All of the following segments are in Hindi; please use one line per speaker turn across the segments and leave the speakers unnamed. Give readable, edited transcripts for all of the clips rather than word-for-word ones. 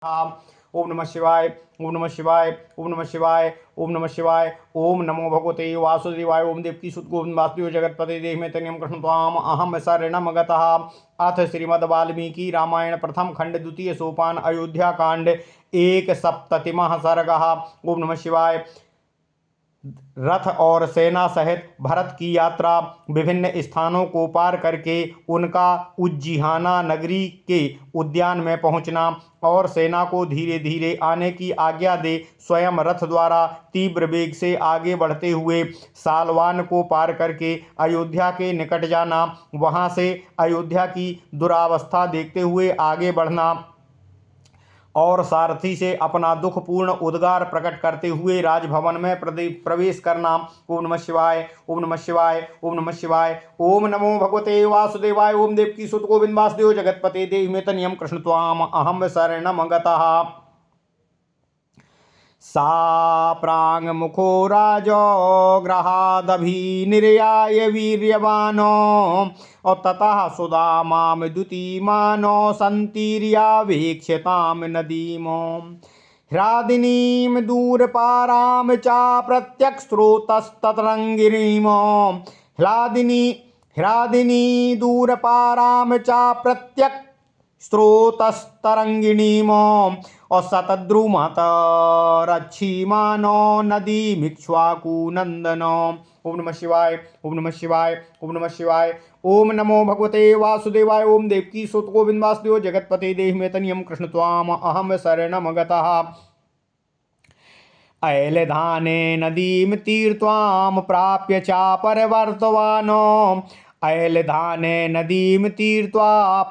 ओम नमः शिवाय, ओम नमः शिवाय, ओम नमः शिवाय, ओम नमः शिवाय। ओम नमो भगवते वासुदेवाय। ओम देवकी सुत गोविंद वासुदेव जगतपते देहि तनियम कृष्ण त्वाम अहम शरणम गतः। अथ श्रीमद् वाल्मीकि रामायण प्रथम खंड द्वितीय सोपान अयोध्या कांड एक सप्ततिमः सर्गः। ओम नमः शिवाय। रथ और सेना सहित भरत की यात्रा। विभिन्न स्थानों को पार करके उनका उज्जीहाना नगरी के उद्यान में पहुंचना और सेना को धीरे धीरे आने की आज्ञा दे स्वयं रथ द्वारा तीव्र वेग से आगे बढ़ते हुए सालवान को पार करके अयोध्या के निकट जाना, वहां से अयोध्या की दुरावस्था देखते हुए आगे बढ़ना और सारथी से अपना दुखपूर्ण उद्गार प्रकट करते हुए राजभवन में प्रवेश करना। ओम नमः शिवाय, ओम नमः शिवाय, ओम नमः शिवाय। ओम नमो भगवते वासुदेवाय। ओम देवकी सुत गोविंद वासुदेव जगतपते देहि मे तनियम कृष्ण त्वाम अहम शरणम गतः। साप्रांग मुखो राजो ग्रहादभिनिर्याय वीर्यवानो और ततः सुदामाम द्युतिमानो सन्तीर्यावेक्ष्यताम नदीमो ह्रादिनीम दूरपाराम चा प्रत्यक्स्रोतस्ततरङ्गिणीमो ह्रादिनी दूरपाराम चा प्रत्यक् स्रोतस्तरंगिणीमो और सतद्रुमत रक्षीमानो नदीमिक्ष्वाकुनंदनो। ओम नमः शिवाय, ओम नमः शिवाय, ओम नमः शिवाय। ओम नमो भगवते वासुदेवाय। ओम देवकी सुत गोविंद वासुदेव जगतपते देहि मे तनियम कृष्ण त्वाम अहम शरणम गतः। ऐलधाने नदीम तीर्थ्वाम प्राप्य चापरवर्तवानो ऐलधाने नदीम तीर्त्वा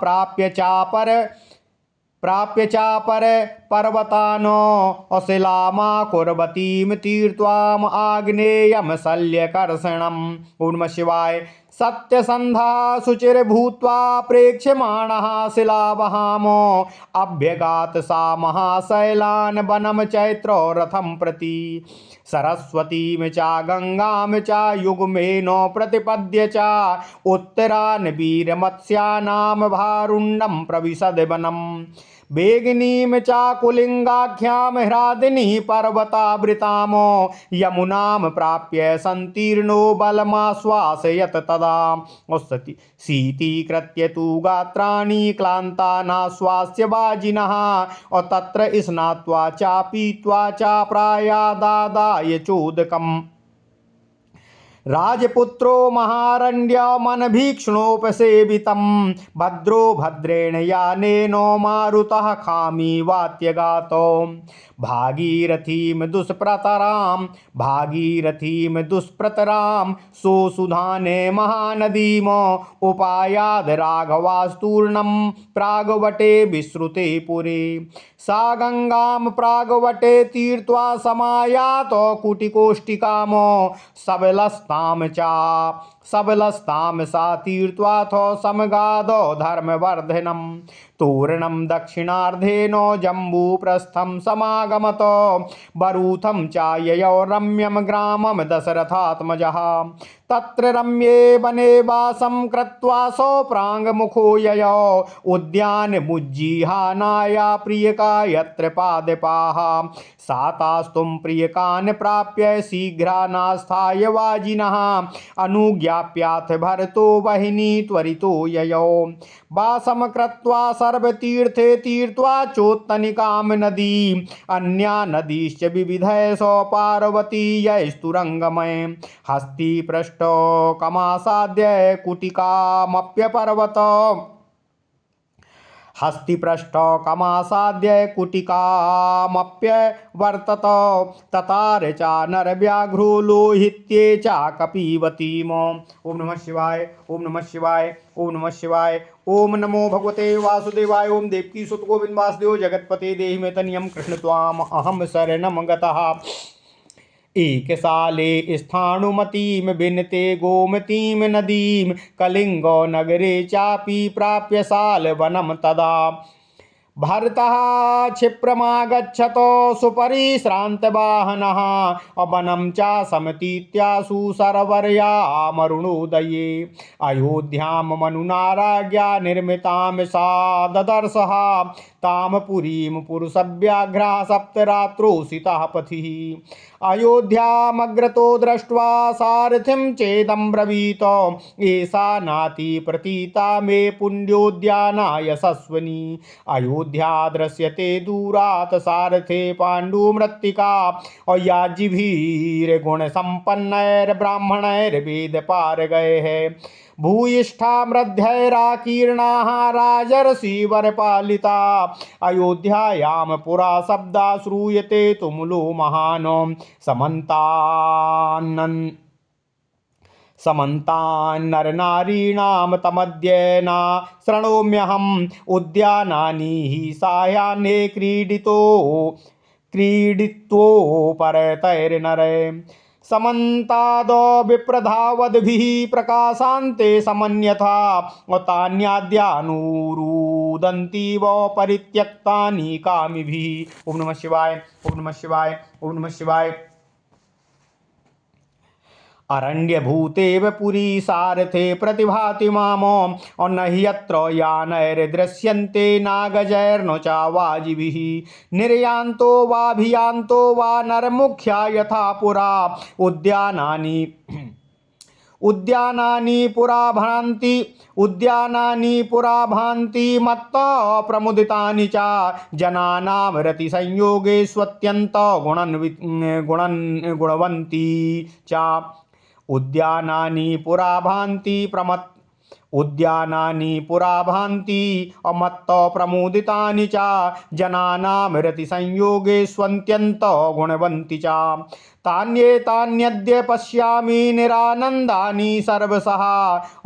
प्राप्य चापर पर्वतानो अशिलामा कुर्वतीम तीर्त्वाम आग्नेयम शल्यकर्षणम्। ओम नमः शिवाय। सत्यसंधा शुचिर भूत्वा प्रेक्ष्यमाणः शिलावहामो अभ्यगात सा महाशैलान् वनं चैत्रो रथं प्रति सरस्वतीं च गंगां च युग्मेनो प्रतिपद्य च उत्तरान् वीरमत्स्यानां भारुण्डं प्रविशद वनम् वेगिनीं च कुलिंगाख्यां ह्रादिनी पर्वतावृतामो यमुनां प्राप्य संतीर्णो बलमाश्वासयत तदा शीतीकृत्य तु गात्राणि क्लान्तानाश्वास्य वाजिनः और तत्र स्नात्वा च पीत्वा च प्रायादादाय चोदकम् राजपुत्रो महारण्यमनभीक्ष्णोपसेवितं भद्रो भद्रेण यानेनो मारुतः खामी वात्यगातो भागीरथीं दुष्प्रतरां सोसुधाने महानदीमो उपायाद राघवास्तूर्णं प्रागवटे विश्रुते पुरे सा गंगां प्रागवटे तीर्त्वा समायातो कुटिकोष्टिकामो सबलस्ताम सा तीर्त्वाथो समगादो धर्मवर्धनम तोरणं दक्षिणार्धेनो जम्बूप्रस्थं समागमतो बरूथं चाययो रम्यं ग्रामं दशरथात्मजः तत्र रम्ये वने वासं कृत्वा सौप्राङ्गमुखो ययो उद्यानमुज्जीहानाय प्रियका यत्र पादपाः सातास्तुं प्रियकान् प्राप्य शीघ्रानास्थाय वाजिनः अनुज्ञाप्याथ भरतो वहिनी त्वरितो ययो वासं कृत्वा सर्वतीर्थे तीर्त्वा चोत्तनिकां नदी अन्या नदीश्च विविधैषो पार्वती यैस्तुरङ्गमय हस्तिपृष्ठो कमासाद्य कुटिकामप्यपर्वत कुटिकामप्यवर्तत ततार चा नरव्याघ्रो लोहित्ये चा कपिवतीमो। ओम नमः शिवाय, ओम नमः शिवाय, ओम नमः शिवाय। ओम नमो भगवते वासुदेवाय। ओम देवकी सुत गोविंद वासुदेव जगतपते देहि मे तनियम कृष्ण त्वाम अहम शरणम गतः। एकसाले स्थाणुमतीं विनते गोमतीं नदीं कलिंगो नगरे चापि प्राप्य सालवनं तदा भरतः क्षिप्रमागच्छतो सुपरिश्रान्तवाहनः वनं च समतीत्यासु सरवर्यामरुणोदये अयोध्यां मनुना राज्ञा निर्मितां सा ददर्शः ताम पुरीं पुरुषव्याघ्रा सप्तरात्रोषितः पथिः। अयोध्यामग्रतो दृष्ट्वा सारथिं चेदं ब्रवीत एषा नाति प्रतीता मे पुण्योद्याना यशस्विनी। अयोध्या दृश्यते दूरात् सारथे पाण्डुमृत्तिका अयाजिभिर्गुणसम्पन्नैर्ब्राह्मणैर्वेद पारगैः। भूयिष्ठा मृध्यैराकीर्णाः राजर्षिवरपालिता। अयोध्यायां पुरा शब्दा श्रूयते तुमुलो महान् समन्तान्नरनारीणां तमद्येना शृणोम्यहम्। उद्यानानि हि सायाह्ने क्रीडितोपरतैर्नरे। समन्तादो विप्रधावद्भिः प्रकाशान्ते समन्यथा तान्याद्यानुरुदन्ति वो परित्यक्तानि कामिभिः। ओम नमः शिवाय, ओम नमः शिवाय, ओम नमः शिवाय। अरण्यभूतेव पुरी सारथे प्रतिभाति मामो न हि यत्र यानैर्दृश्यन्ते नागजैर्न चावाजिभिः। निर्यान्तो वाभियान्तो वा नरमुख्या यथा पुरा उद्यानानि पुरा भान्ति मत्ता प्रमुदितानि च जनानां रतिसंयोगे स्वत्यन्त गुणवन्ती च। उद्यानानि पुरा भान्ति अमत्त प्रमुदितानि च जनानां रतिसंयोगे स्वत्यन्त गुणवन्ति च। तान्येतान्यद्य पश्यामि निरानन्दानि सर्वशः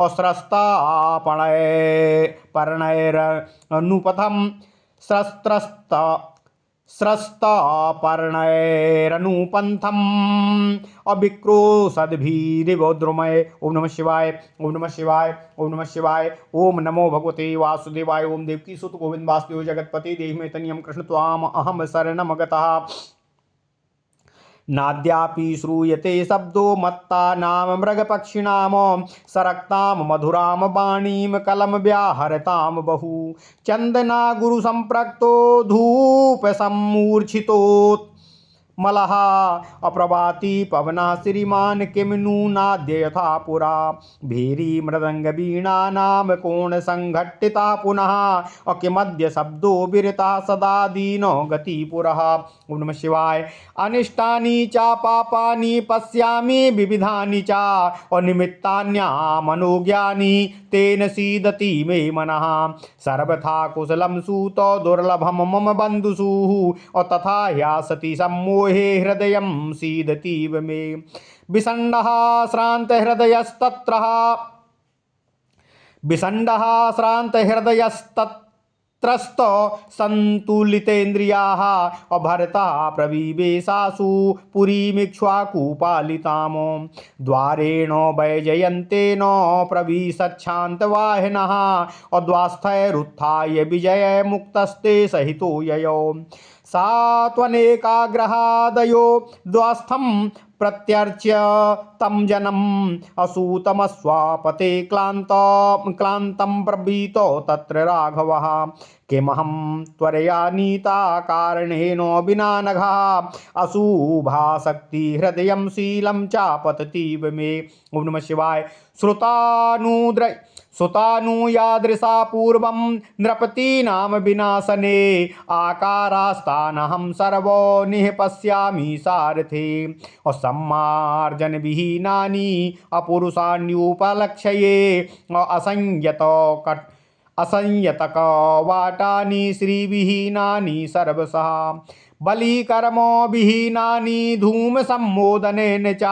अस्रस्तापर्णैरनुपथं स्रस्तापर्णैरनुपन्थम् अविक्रोशद्भिरिवोद्रुमय। ओम नमः शिवाय, ओम नमः शिवाय, ओम नमः शिवाय। ओम नमो भगवते वासुदेवाय। ओम देवकी सुत गोविंद वासुदेव जगतपति देहि मे तनियं कृष्ण त्वाम अहम शरणमगतः। नाद्यापि श्रूयते शब्दो मत्तानां मृगपक्षिणां सरक्तां मधुरां वाणीं कलं व्याहरतां बहु। चन्दना गुरुसम्प्रक्तो धूपसम्मूर्छितो मलः अप्रभाति पवनः श्रीमान् किं नूनाद्य यथा पुरा। भेरी मृदङ्गवीणानां कोणसङ्घट्टिता पुनः किमद्य शब्दो विरता सदा दीनो गति पुरः। ओम नमः शिवाय। अनिष्टानि च पापानि पश्यामि विविधानि च अनिमित्तान्यामनोज्ञानि तेन सीदति मे मनः। सर्वथा कुशलं सूत दुर्लभं मम बन्धुषु तथा ह्यासति सम्मोहे हृदयं सीदतीव मे। विषण्डः श्रान्तहृदयस्तत्रस्त सन्तुलितेन्द्रियाः अभरता प्रविवेशासु पुरीमिक्ष्वाकुपालिताम्। द्वारेण वैजयन्तेन प्रविशच्छान्तवाहिनः अद्वास्थैरुत्थाय विजय मुक्तस्ते सहितो ययो। सा त्वनेकाग्रहादयो द्वास्थं प्रत्यर्च्य तं जनम् असूतमस्वापते क्लान्तं प्रवीतो तत्र राघवः। किमहं त्वरया नीता कारणेन विना नघः अशुभासक्ति हृदयं शीलं चापततीव मे। ओम नमः शिवाय। सुतानुयादृशा पूर्वं नृपतीनां विनाशने आकारास्तानहं सर्वो निःपश्यामि सारथे। सम्मार्जनविहीनानि अपुरुषाण्युपलक्ष्ये असंयतकवाटानि श्रीविहीनानि सर्वशः। बलिकर्मविहीनानि धूमसम्मोदनेन च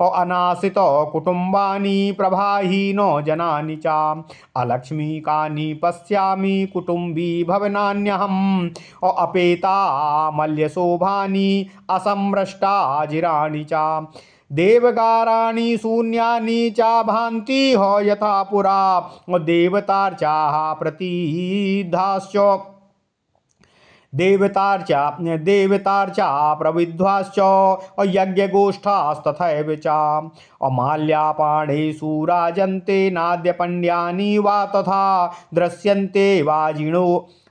अनाशित कुटुम्बानि प्रभाहीनो जनानि च। अलक्ष्मीकानि पश्यामि कुटुम्बी भवनान्यहम् अपेतामल्यशोभानि असम्भ्रष्टाजिराणि च। देवगाराणि शून्यानि च भान्ति हो यथा पुरा देवतार्चाः प्रतिधाश्च देवतार्चा प्रविद्वाश्च यज्ञगोष्ठास्तथैव च। अमाल्यापाणेषु राजन्ते नाद्यपण्ड्यानि वा तथा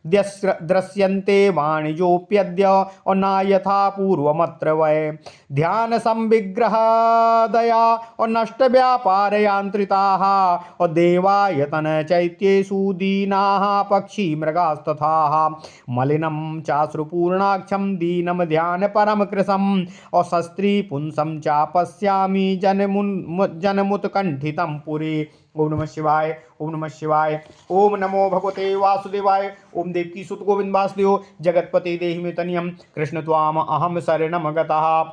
दृश्यन्ते वाणिजोप्यद्य और न यथा पूर्वमत्र वै। ध्यान संविग्रह दया और नष्ट व्यापार यांत्रिताः और देवायतन चैत्येषु दीनाः पक्षी मृगास्तथाः। मलिनं चाश्रुपूर्णाक्षं दीनं ध्यान परम कृशम् और शस्त्री पुंसं चापश्यामि जनमुत्कण्ठितं पुरे। ओम नमः शिवाय, ओम नमः शिवाय, ओम नमो भगवते वासुदेवाय। ओम देवकी सुत गोविंद वासुदेव जगत्पते देहि मे तनियम कृष्ण त्वाम अहम शरणम गतः।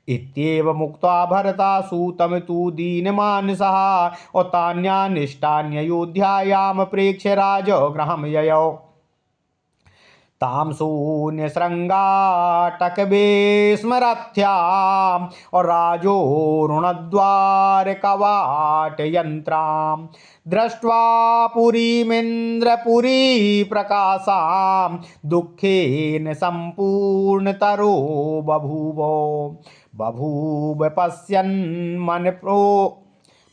इत्येव मुक्त्वा भरता सूतं तु दीनमानसः और तान्यानिष्टान्ययोध्यायां प्रेक्ष्य राजगृहं ययौ। तां शून्यशृङ्गाटकवे स्मरथ्याम् और राजोरुणद्वारकवाटयन्त्रां दृष्ट्वा पुरीमिन्द्रपुरी प्रकाशां दुःखेन सम्पूर्णतरो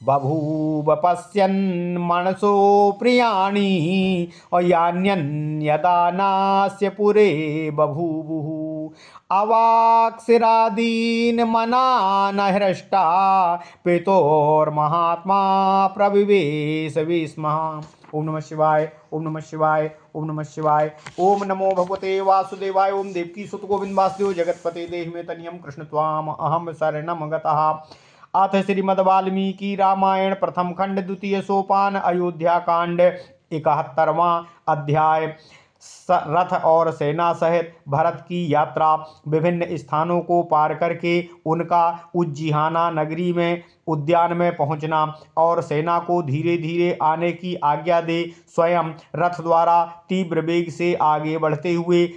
बभूव पश्यन् मनसो प्रियाणि और यान्यन्यदा नास्य पुरे बभूवुः। अवाक्शिरादीन मना न हृष्टा पितोर्महात्मा प्रविवेश विस्मः। ओम नमः शिवाय, ओम नमः शिवाय, ओम नमः शिवाय। ओम नमो भगवते वासुदेवाय। ओम देवकी सुत गोविंद वासुदेव जगत्पते देहि मे तनियम कृष्ण त्वाम अहम शरणम गतः। अथ श्रीमद् वाल्मीकि रामायण प्रथम खंड द्वितीय सोपान अयोध्या कांड 71वां अध्याय। रथ और सेना सहित भरत की यात्रा। विभिन्न स्थानों को पार करके उनका उज्जीहाना नगरी में उद्यान में पहुंचना और सेना को धीरे धीरे आने की आज्ञा दे स्वयं रथ द्वारा तीव्र वेग से आगे बढ़ते हुए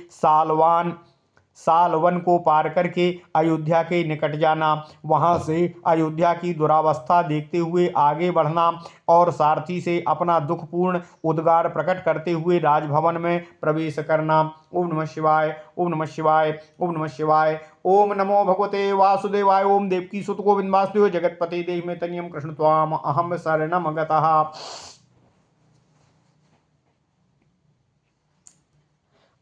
सालवन को पार करके अयोध्या के निकट जाना। वहां से अयोध्या की दुरावस्था देखते हुए आगे बढ़ना और सारथी से अपना दुखपूर्ण उद्गार प्रकट करते हुए राजभवन में प्रवेश करना। ओम नमः शिवाय, ओम नमः शिवाय, ओम नमः शिवाय। ओम नमो भगवते वासुदेवाय। ओम देवकी सुत गोविंद वासुदेव जगत्पते देहि मे तनियम कृष्ण त्वाम अहम शरणम गतः।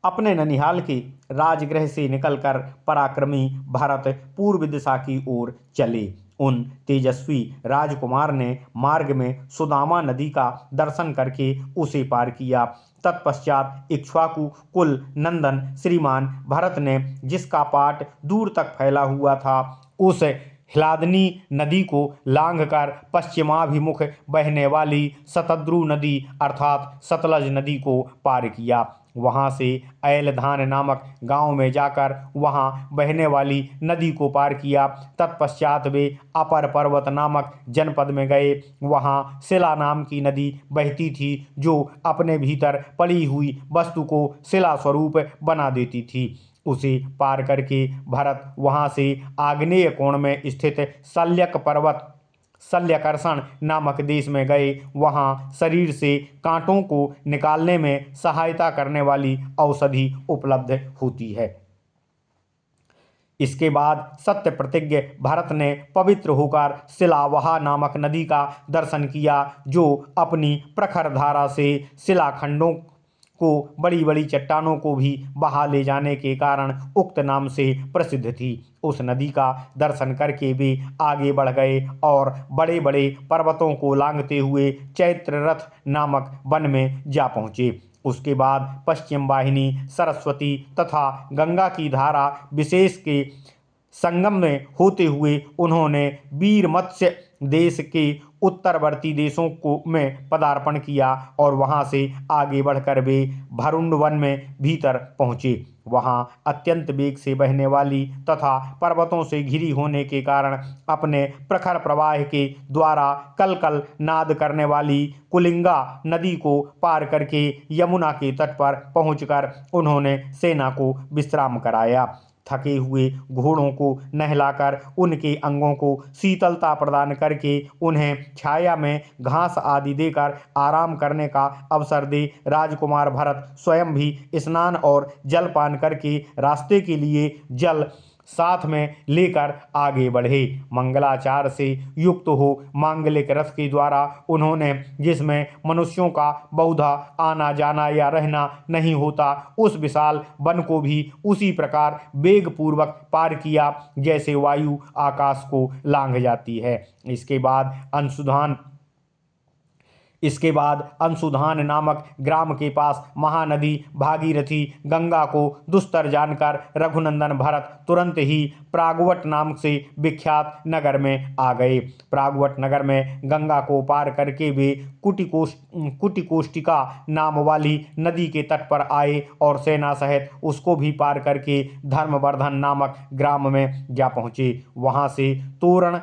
अपने ननिहाल के राजगृह से निकलकर पराक्रमी भरत पूर्व दिशा की ओर चले। उन तेजस्वी राजकुमार ने मार्ग में सुदामा नदी का दर्शन करके उसे पार किया। तत्पश्चात इक्ष्वाकु कुल नंदन श्रीमान भरत ने जिसका पाट दूर तक फैला हुआ था उस हिलादनी नदी को लांघकर पश्चिमाभिमुख बहने वाली शतद्रु नदी अर्थात सतलज नदी को पार किया। वहां से ऐलधान नामक गांव में जाकर वहां बहने वाली नदी को पार किया। तत्पश्चात वे अपर पर्वत नामक जनपद में गए। वहां शिला नाम की नदी बहती थी जो अपने भीतर पड़ी हुई वस्तु को शिला स्वरूप बना देती थी। उसे पार करके भरत वहां से आग्नेय कोण में स्थित शल्यकर्षण नामक देश में गए। वहां शरीर से कांटों को निकालने में सहायता करने वाली औषधि उपलब्ध होती है। इसके बाद सत्य प्रतिज्ञ भरत ने पवित्र होकर शिलावहा नामक नदी का दर्शन किया जो अपनी प्रखर धारा से शिलाखंडों को बड़ी बड़ी चट्टानों को भी बहा ले जाने के कारण उक्त नाम से प्रसिद्ध थी। उस नदी का दर्शन करके वे आगे बढ़ गए और बड़े बड़े पर्वतों को लांघते हुए चैत्र रथ नामक वन में जा पहुँचे। उसके बाद पश्चिम वाहिनी सरस्वती तथा गंगा की धारा विशेष के संगम में होते हुए उन्होंने वीर मत्स्य देश के उत्तरवर्ती देशों को में पदार्पण किया और वहां से आगे बढ़कर वे भरुंड वन में भीतर पहुँचे। वहां अत्यंत वेग से बहने वाली तथा पर्वतों से घिरी होने के कारण अपने प्रखर प्रवाह के द्वारा कलकल नाद करने वाली कुलिंगा नदी को पार करके यमुना के तट पर पहुंचकर उन्होंने सेना को विश्राम कराया। थके हुए घोड़ों को नहलाकर उनके अंगों को शीतलता प्रदान करके उन्हें छाया में घास आदि देकर आराम करने का अवसर दे राजकुमार भरत स्वयं भी स्नान और जलपान करके रास्ते के लिए जल साथ में लेकर आगे बढ़े। मंगलाचार से युक्त हो मांगलिक रथ के द्वारा उन्होंने, जिसमें मनुष्यों का बहुधा आना जाना या रहना नहीं होता, उस विशाल वन को भी उसी प्रकार वेग पूर्वक पार किया जैसे वायु आकाश को लांघ जाती है। इसके बाद अंशुधान नामक ग्राम के पास महानदी भागीरथी गंगा को दुस्तर जानकर रघुनंदन भरत तुरंत ही प्रागवट नाम से विख्यात नगर में आ गए। प्रागवट नगर में गंगा को पार करके वे कुटिकोष्टिका नाम वाली नदी के तट पर आए और सेना सहित उसको भी पार करके धर्मवर्धन नामक ग्राम में जा पहुँचे। वहाँ से तोरण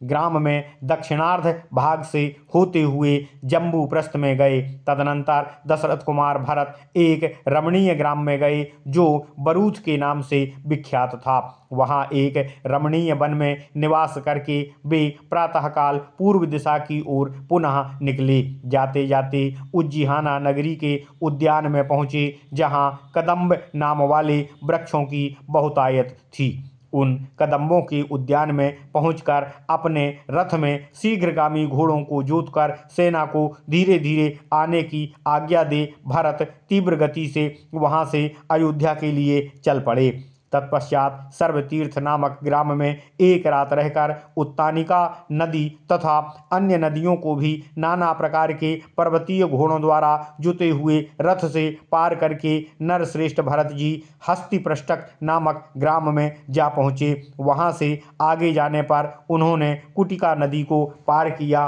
ग्राम में दक्षिणार्ध भाग से होते हुए जम्बू प्रस्थ में गए। तदनंतर दशरथ कुमार भरत एक रमणीय ग्राम में गए जो बरूथ के नाम से विख्यात था। वहाँ एक रमणीय वन में निवास करके वे प्रातःकाल पूर्व दिशा की ओर पुनः निकले। जाते जाते उज्जीहाना नगरी के उद्यान में पहुँचे, जहाँ कदम्ब नाम वाले वृक्षों की बहुतायत थी। उन कदम्बों के उद्यान में पहुंचकर अपने रथ में शीघ्रगामी घोड़ों को जोतकर सेना को धीरे धीरे आने की आज्ञा दे भरत तीव्र गति से वहां से अयोध्या के लिए चल पड़े। तत्पश्चात सर्वतीर्थ नामक ग्राम में एक रात रहकर उत्तानिका नदी तथा अन्य नदियों को भी नाना प्रकार के पर्वतीय घोड़ों द्वारा जुते हुए रथ से पार करके नरश्रेष्ठ भरत जी हस्तिपृष्ठक नामक ग्राम में जा पहुँचे। वहाँ से आगे जाने पर उन्होंने कुटिका नदी को पार किया।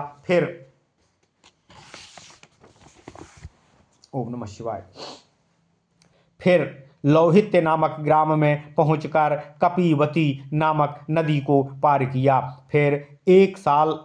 ओम नमः शिवाय। फिर लौहित्य नामक ग्राम में पहुंचकर कपिवती नामक नदी को पार किया। फिर एक साल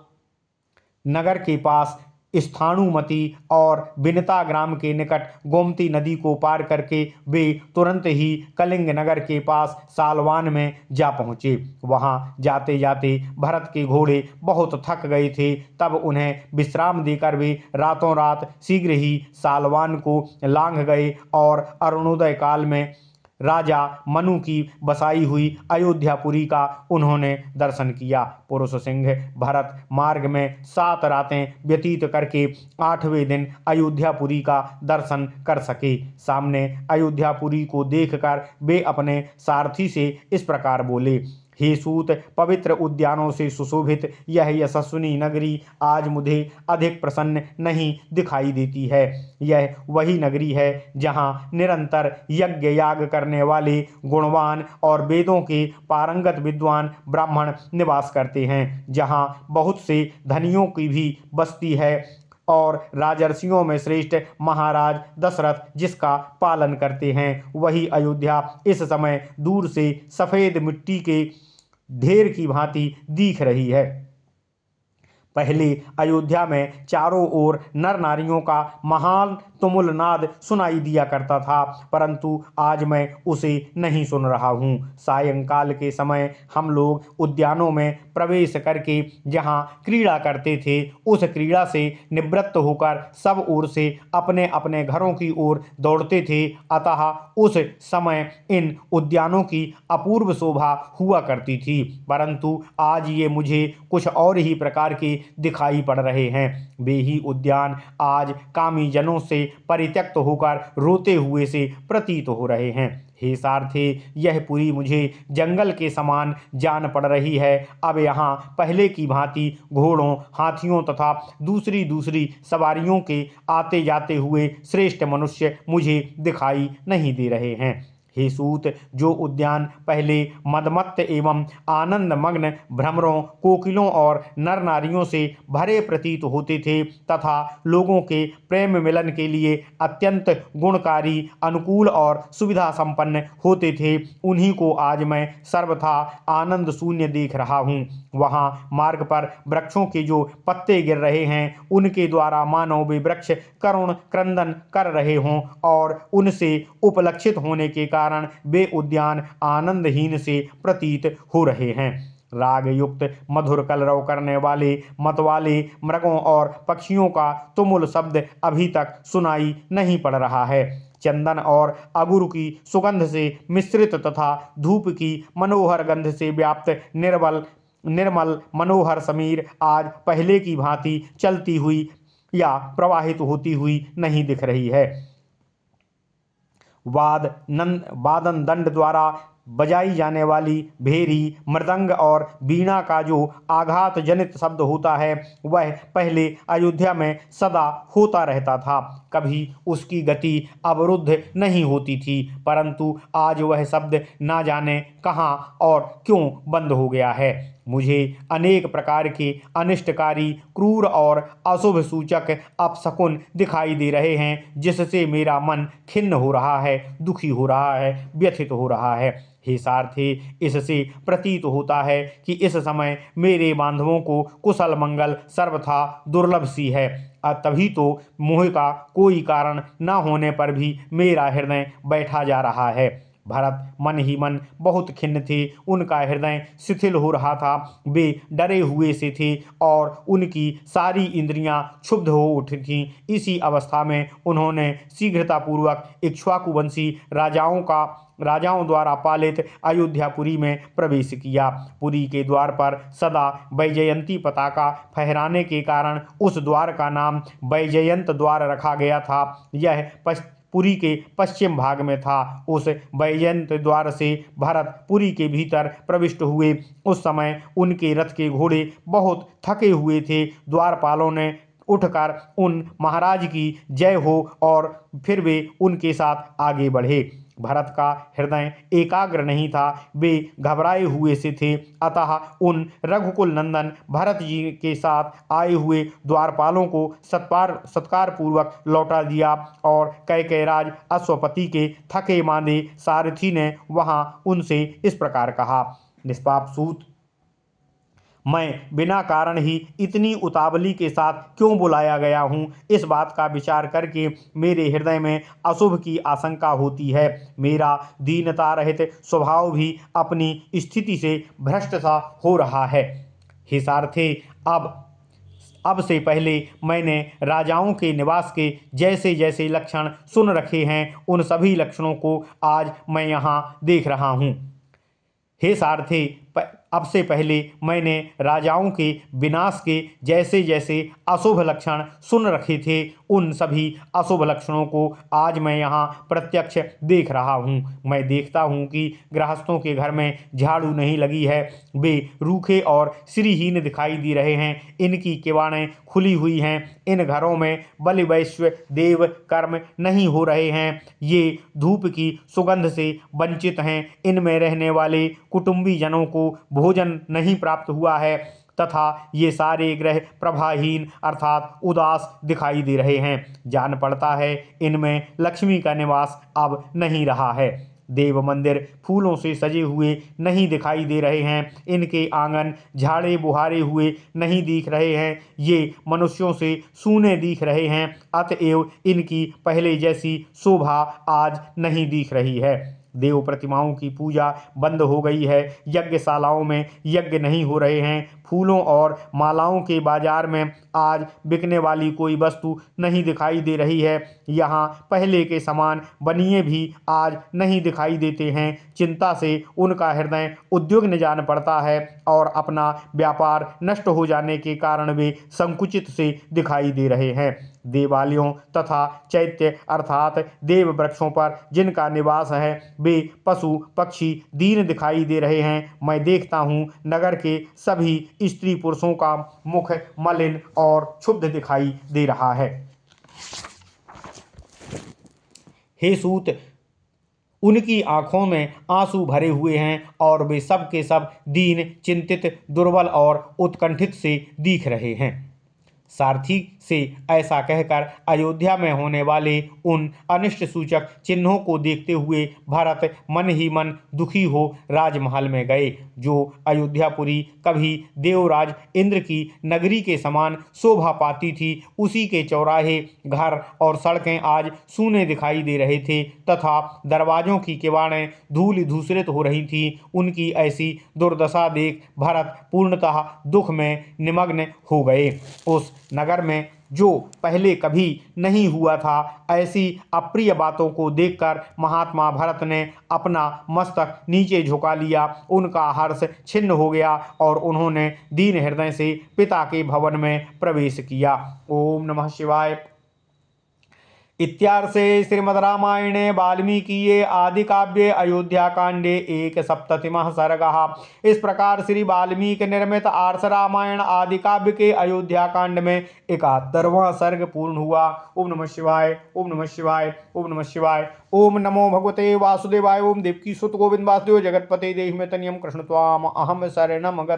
नगर के पास स्थाणुमती और बिनता ग्राम के निकट गोमती नदी को पार करके वे तुरंत ही कलिंग नगर के पास सालवान में जा पहुँचे। वहाँ जाते जाते भरत के घोड़े बहुत थक गए थे। तब उन्हें विश्राम देकर वे रातों रात शीघ्र ही सालवान को लांघ गए और अरुणोदय काल में राजा मनु की बसाई हुई अयोध्यापुरी का उन्होंने दर्शन किया। पुरुष सिंह भरत मार्ग में 7 रातें व्यतीत करके 8वें दिन अयोध्यापुरी का दर्शन कर सके। सामने अयोध्यापुरी को देखकर वे अपने सारथी से इस प्रकार बोले, हे सूत, पवित्र उद्यानों से सुशोभित यह यशस्विनी नगरी आज मुझे अधिक प्रसन्न नहीं दिखाई देती है। यह वही नगरी है जहाँ निरंतर यज्ञ याग करने वाले गुणवान और वेदों के पारंगत विद्वान ब्राह्मण निवास करते हैं, जहाँ बहुत से धनियों की भी बस्ती है और राजर्षियों में श्रेष्ठ महाराज दशरथ जिसका पालन करते हैं। वही अयोध्या इस समय दूर से सफ़ेद मिट्टी के ढेर की भांति दिख रही है। पहले अयोध्या में चारों ओर नर नारियों का महान तुमुल नाद सुनाई दिया करता था, परंतु आज मैं उसे नहीं सुन रहा हूँ। सायंकाल के समय हम लोग उद्यानों में प्रवेश करके जहाँ क्रीड़ा करते थे, उस क्रीड़ा से निवृत्त होकर सब ओर से अपने अपने घरों की ओर दौड़ते थे। अतः उस समय इन उद्यानों की अपूर्व शोभा हुआ करती थी, परंतु आज ये मुझे कुछ और ही प्रकार के दिखाई पड़ रहे हैं। वे ही उद्यान आज कामी जनों से परित्यक्त होकर रोते हुए से प्रतीत हो रहे हैं। हे सारथे, यह पुरी मुझे जंगल के समान जान पड़ रही है। अब यहाँ पहले की भांति घोड़ों, हाथियों तथा दूसरी दूसरी सवारियों के आते जाते हुए श्रेष्ठ मनुष्य मुझे दिखाई नहीं दे रहे हैं। हे सूत, जो उद्यान पहले मदमत्त एवं आनंद मग्न भ्रमरों, कोकिलों और नर नारियों से भरे प्रतीत होते थे तथा लोगों के प्रेम मिलन के लिए अत्यंत गुणकारी, अनुकूल और सुविधा संपन्न होते थे, उन्हीं को आज मैं सर्वथा आनंद शून्य देख रहा हूँ। वहाँ मार्ग पर वृक्षों के जो पत्ते गिर रहे हैं, उनके द्वारा मानो वे वृक्ष करुण क्रंदन कर रहे हों और उनसे उपलक्षित होने के कारण वे उद्यान आनंदहीन से प्रतीत हो रहे हैं। राग युक्त मधुर कलरव करने वाले मतवाले मृगों और पक्षियों का तुमुल शब्द अभी तक सुनाई नहीं पड़ रहा है। चंदन और अगुरु की सुगंध से मिश्रित तथा धूप की मनोहर गंध से व्याप्त निर्मल मनोहर समीर आज पहले की भांति चलती हुई या प्रवाहित होती हुई नहीं दिख रही है। वादन दंड द्वारा बजाई जाने वाली भेरी, मृदंग और वीणा का जो आघात जनित शब्द होता है वह पहले अयोध्या में सदा होता रहता था। कभी उसकी गति अवरुद्ध नहीं होती थी, परंतु आज वह शब्द ना जाने कहाँ और क्यों बंद हो गया है। मुझे अनेक प्रकार के अनिष्टकारी, क्रूर और अशुभ सूचक अपशकुन दिखाई दे रहे हैं, जिससे मेरा मन खिन्न हो रहा है, दुखी हो रहा है, व्यथित हो रहा है। हे सारथी, इससे प्रतीत होता है कि इस समय मेरे बांधवों को कुशल मंगल सर्वथा दुर्लभ सी है। तभी तो मोह का कोई कारण न होने पर भी मेरा हृदय बैठा जा रहा है। भरत मन ही मन बहुत खिन्न थे, उनका हृदय शिथिल हो रहा था, वे डरे हुए से थे और उनकी सारी इंद्रियां क्षुब्ध हो उठी थीं। इसी अवस्था में उन्होंने शीघ्रतापूर्वक इक्ष्वाकुवंशी राजाओं द्वारा पालित अयोध्यापुरी में प्रवेश किया। पुरी के द्वार पर सदा वैजयंती पताका फहराने के कारण उस द्वार का नाम वैजयंत द्वार रखा गया था। यह पुरी के पश्चिम भाग में था। उस वैजयंत द्वार से भरत पुरी के भीतर प्रविष्ट हुए। उस समय उनके रथ के घोड़े बहुत थके हुए थे। द्वारपालों ने उठकर उन महाराज की जय हो और फिर वे उनके साथ आगे बढ़े। भरत का हृदय एकाग्र नहीं था, वे घबराए हुए से थे। अतः उन रघुकुल नंदन भरत जी के साथ आए हुए द्वारपालों को सत्कार पूर्वक लौटा दिया और कैकेयराज अश्वपति के थके मांदे सारथी ने वहां उनसे इस प्रकार कहा, निष्पाप सूत, मैं बिना कारण ही इतनी उतावली के साथ क्यों बुलाया गया हूँ, इस बात का विचार करके मेरे हृदय में अशुभ की आशंका होती है। मेरा दीनता रहित स्वभाव भी अपनी स्थिति से भ्रष्ट सा हो रहा है। हे सारथे, अब से पहले मैंने राजाओं के निवास के जैसे जैसे लक्षण सुन रखे हैं, उन सभी लक्षणों को आज मैं यहाँ देख रहा हूँ। हे सारथे, अब से पहले मैंने राजाओं के विनाश के जैसे जैसे अशुभ लक्षण सुन रखे थे, उन सभी अशुभ लक्षणों को आज मैं यहाँ प्रत्यक्ष देख रहा हूँ। मैं देखता हूँ कि गृहस्थों के घर में झाड़ू नहीं लगी है, वे रूखे और श्रीहीन दिखाई दे रहे हैं। इनकी किवाड़ें खुली हुई हैं। इन घरों में बलि वैश्व देव कर्म नहीं हो रहे हैं। ये धूप की सुगंध से वंचित हैं। इनमें रहने वाले कुटुंबी जनों को भोजन नहीं प्राप्त हुआ है तथा ये सारे ग्रह प्रभाहीन अर्थात उदास दिखाई दे रहे हैं। जान पड़ता है इनमें लक्ष्मी का निवास अब नहीं रहा है। देव मंदिर फूलों से सजे हुए नहीं दिखाई दे रहे हैं। इनके आंगन झाड़े बुहारे हुए नहीं दिख रहे हैं। ये मनुष्यों से सूने दिख रहे हैं। अतएव इनकी पहले जैसी शोभा आज नहीं दिख रही है। देव प्रतिमाओं की पूजा बंद हो गई है। यज्ञशालाओं में यज्ञ नहीं हो रहे हैं। फूलों और मालाओं के बाजार में आज बिकने वाली कोई वस्तु नहीं दिखाई दे रही है। यहाँ पहले के समान बनिए भी आज नहीं दिखाई देते हैं। चिंता से उनका हृदय उद्विग्न जान पड़ता है और अपना व्यापार नष्ट हो जाने के कारण वे संकुचित से दिखाई दे रहे हैं। देवालयों तथा चैत्य अर्थात देव वृक्षों पर जिनका निवास है, वे पशु पक्षी दीन दिखाई दे रहे हैं। मैं देखता हूँ नगर के सभी स्त्री पुरुषों का मुख मलिन और क्षुब्ध दिखाई दे रहा है। हे सूत, उनकी आंखों में आंसू भरे हुए हैं और वे सब के सब दीन, चिंतित, दुर्बल और उत्कंठित से दिख रहे हैं। सारथी से ऐसा कहकर अयोध्या में होने वाले उन अनिष्ट सूचक चिन्हों को देखते हुए भरत मन ही मन दुखी हो राजमहल में गए। जो अयोध्यापुरी कभी देवराज इंद्र की नगरी के समान शोभा पाती थी, उसी के चौराहे, घर और सड़कें आज सूने दिखाई दे रहे थे तथा दरवाजों की किवाड़ें धूल धूसरित हो रही थीं। उनकी ऐसी दुर्दशा देख भरत पूर्णतः दुख में निमग्न हो गए। उस नगर में जो पहले कभी नहीं हुआ था। ऐसी अप्रिय बातों को देखकर महात्मा भरत ने अपना मस्तक नीचे झुका लिया। उनका हर्ष छिन्न हो गया और उन्होंने दीन हृदय से पिता के भवन में प्रवेश किया। ओम नमः शिवाय। इत्यार्षे श्रीमद् रामायणे वाल्मीकिये आदि काव्ये अयोध्या कांडे 1/7 सर्गः। इस प्रकार श्री वाल्मीकि निर्मित आर्ष रामायण आदि काव्य के अयोध्या कांड में 71वां सर्ग पूर्ण हुआ। ओम नमः शिवाय, ओम नमः शिवाय, ओम नमः शिवाय। ओम नमो भगवते वासुदेवाय। ओम देवकी सुत गोविंद वासुदेव जगतपते देहि में तनियम कृष्ण त्वाम अहम शरणम गत।